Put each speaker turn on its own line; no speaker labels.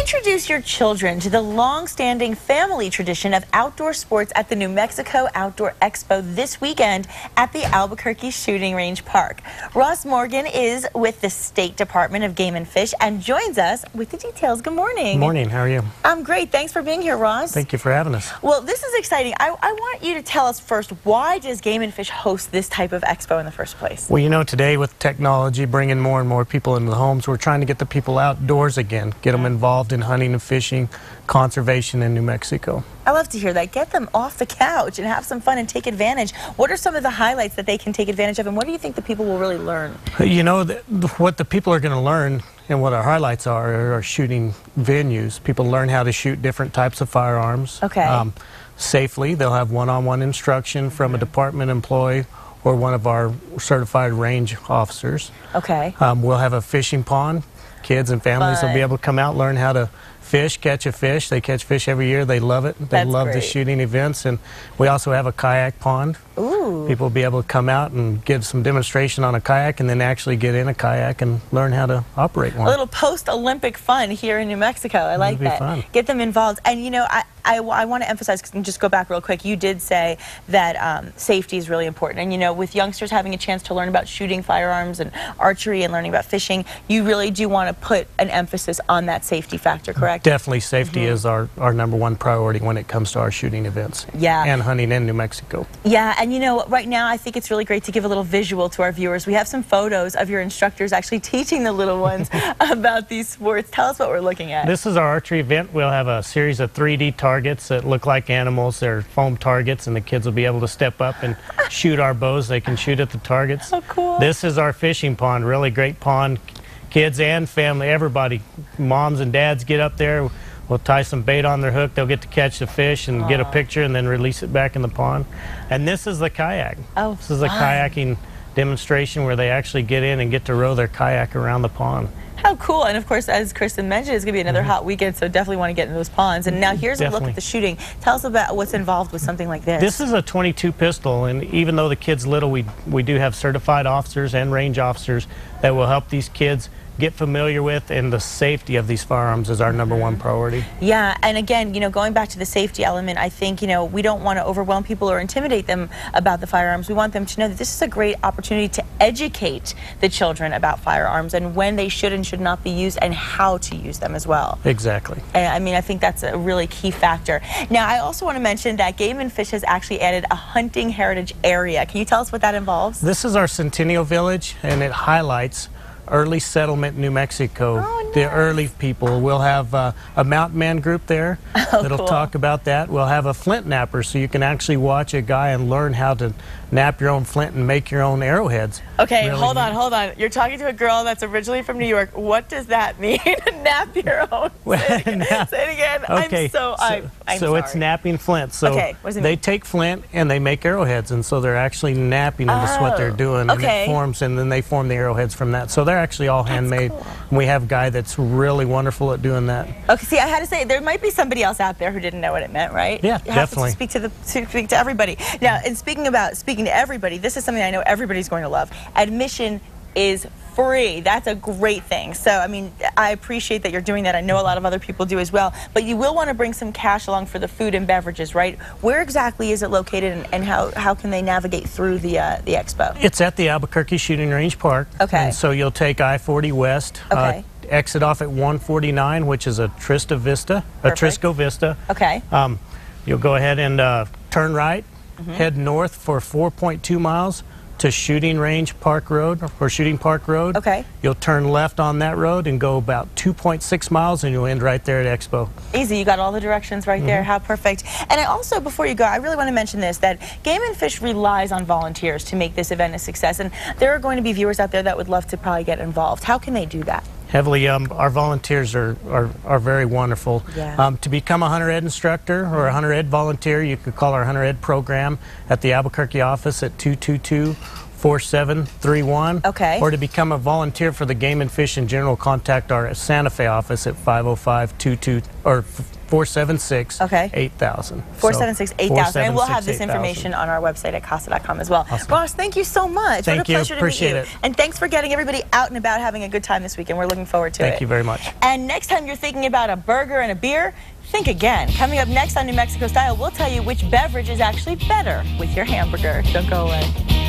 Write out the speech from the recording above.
Introduce your children to the long-standing family tradition of outdoor sports at the New Mexico Outdoor Expo this weekend at the Albuquerque Shooting Range Park. Ross Morgan is with the State Department of Game and Fish and joins us with the details. Good morning.
Good morning. How are you?
I'm great. Thanks for being here, Ross.
Thank you for having us.
Well, this is exciting. I want you to tell us first, why does Game and Fish host this type of expo in the first place?
Well, you know, today with technology bringing more and more people into the homes, we're trying to get the people outdoors again, get them involved in hunting and fishing, conservation in New Mexico.
I love to hear that. Get them off the couch and have some fun and take advantage. What are some of the highlights that they can take advantage of, and what do you think the people will really learn?
You know, what the people are going to learn and what our highlights are shooting venues. People learn how to shoot different types of firearms safely. They'll have one-on-one instruction from a department employee or one of our certified range officers. We'll have a fishing pond. Kids and families will be able to come out, learn how to fish, catch a fish. They catch fish every year. They love it. They love the shooting events. And we also have a kayak pond. Ooh. People will be able to come out and give some demonstration on a kayak and then actually get in a kayak and learn how to operate one.
A little post-Olympic fun here in New Mexico. I like that. Fun. Get them involved. And you know, I want to emphasize, just go back real quick, you did say that safety is really important. And you know, with youngsters having a chance to learn about shooting firearms and archery and learning about fishing, you really do want to put an emphasis on that safety factor, correct?
Definitely safety is our #1 priority when it comes to our shooting events.
Yeah.
And hunting in New Mexico.
Yeah, and you know, right now I think it's really great to give a little visual to our viewers. We have some photos of your instructors actually teaching the little ones about these sports. Tell us what we're looking at.
This is our archery event. We'll have a series of 3D targets that look like animals. They're foam targets, and the kids will be able to step up and shoot our bows. They can shoot at the targets.
Oh, cool.
This is our fishing pond. Really great pond. Kids and family, everybody, moms and dads get up there. We'll tie some bait on their hook. They'll get to catch the fish and get a picture and then release it back in the pond. And this is the kayak.
Oh,
this is a kayaking demonstration where they actually get in and get to row their kayak around the pond.
How cool. And of course, as Kristen mentioned, it's going to be another hot weekend, so definitely want to get in those ponds. And now here's a look at the shooting. Tell us about what's involved with something like this.
This is a .22 pistol, and even though the kid's little, we do have certified officers and range officers that will help these kids get familiar with, and the safety of these firearms is our #1 priority.
Yeah, and again, you know, going back to the safety element, I think, you know, we don't want to overwhelm people or intimidate them about the firearms. We want them to know that this is a great opportunity to educate the children about firearms and when they should and should not be used and how to use them as well.
Exactly.
I mean, I think that's a really key factor. Now, I also want to mention that Game and Fish has actually added a hunting heritage area. Can you tell us what that involves?
This is our Centennial Village, and it highlights early settlement in New Mexico.
Oh, nice.
The early people. We'll have a mountain man group there that'll talk about that. We'll have a flint napper, so you can actually watch a guy and learn how to nap your own flint and make your own arrowheads.
Okay, really hold on. You're talking to a girl that's originally from New York. What does that mean? Nap your own? Say it again.
Okay.
I'm
so
sorry.
It's napping flint. So
what does it mean?
they take flint and they make arrowheads, and so they're actually napping, and that's what they're doing. And it forms, and then they form the arrowheads from that. So they're actually all handmade.
Cool.
And we have a guy that's really wonderful at doing that.
Okay, see, I had to say, there might be somebody else out there who didn't know what it meant, right?
Yeah,
you have
definitely.
To speak to everybody. Now, and speaking to everybody, this is something I know everybody's going to love. Admission is free. That's a great thing. So, I mean, I appreciate that you're doing that. I know a lot of other people do as well. But you will want to bring some cash along for the food and beverages, right? Where exactly is it located, and how can they navigate through the expo?
It's at the Albuquerque Shooting Range Park.
Okay.
And so you'll take I-40 West.
Okay.
Exit off at 149, which is a Trisco Vista.
Okay.
You'll go ahead and turn right, head north for 4.2 miles to Shooting Range Park Road, or Shooting Park Road.
Okay.
You'll turn left on that road and go about 2.6 miles, and you'll end right there at Expo.
Easy. You got all the directions right there. How perfect. And I also, before you go, I really want to mention this, that Game and Fish relies on volunteers to make this event a success, and there are going to be viewers out there that would love to probably get involved. How can they do that?
Heavily, our volunteers are very wonderful.
Yeah.
To become a hunter ed instructor or a hunter ed volunteer, you could call our hunter ed program at the Albuquerque office at 222-4731.
Okay.
Or to become a volunteer for the Game and Fish in general, contact our Santa Fe office at 505-22 or 476-8000.
476-8000. And we'll have this information on our website at casa.com as well.
Awesome.
Ross, thank you so much.
Thank
what a
you.
pleasure to
Appreciate
meet you.
it.
And thanks for getting everybody out and about having a good time this weekend. We're looking forward to it.
Thank you very much.
And next time you're thinking about a burger and a beer, think again. Coming up next on New Mexico Style, we'll tell you which beverage is actually better with your hamburger. Don't go away.